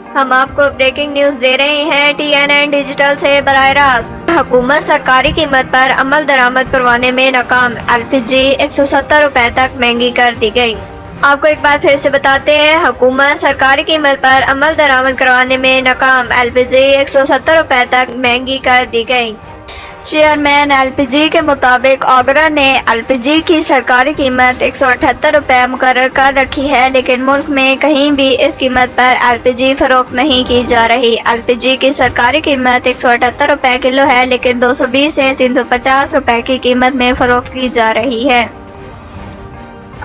हम आपको breaking news दे रहे हैं TNN डिजिटल से बराह रास्त। हुकूमत सरकारी कीमत पर अमल दरामद करवाने में नाकाम। LPG 170 रुपए तक महंगी कर दी गई। आपको एक बार फिर से बताते हैं, हुकूमत सरकारी कीमत पर अमल दरामद करवाने में नाकाम। LPG 170 रुपए तक महंगी कर दी गई। चेयरमैन LPG के मुताबिक आगरा ने LPG की सरकारी कीमत 178 रुपये मुकर्रर कर रखी है, लेकिन मुल्क में कहीं भी इस कीमत पर LPG फरोख्त नहीं की जा रही। LPG की सरकारी कीमत 178 रुपये किलो है, लेकिन 220 से 350 रुपये की कीमत में फरोख्त की जा रही है।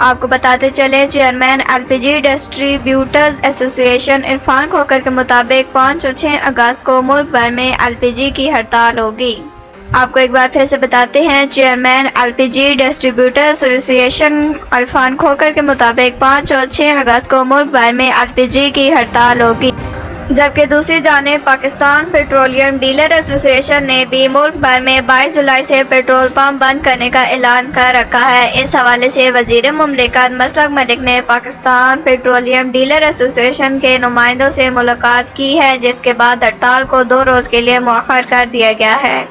आपको बताते चले, chairman LPG distributors association Irfan Khokar के मुताबिक 5 और 6 अगस्त को मुल्क भर में LPG की हड़ताल होगी। आपको एक बार फिर से बताते हैं, chairman LPG distributor association Irfan Khokar के मुताबिक 5 और 6 अगस्त को मुल्क भर में LPG की हड़ताल होगी। जबकि दूसरी जानिब पाकिस्तान पेट्रोलियम डीलर एसोसिएशन ने भी मुल्क भर में 22 जुलाई से पेट्रोल पंप बंद करने का ऐलान कर रखा है। इस हवाले से वजीर मुमलिकत मसलक मलिक ने पाकिस्तान पेट्रोलियम डीलर एसोसिएशन के नुमाइंदों से मुलाकात की है, जिसके बाद हड़ताल को 2 रोज़ के लिए मुअख्खर कर दिया गया है।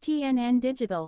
TNN Digital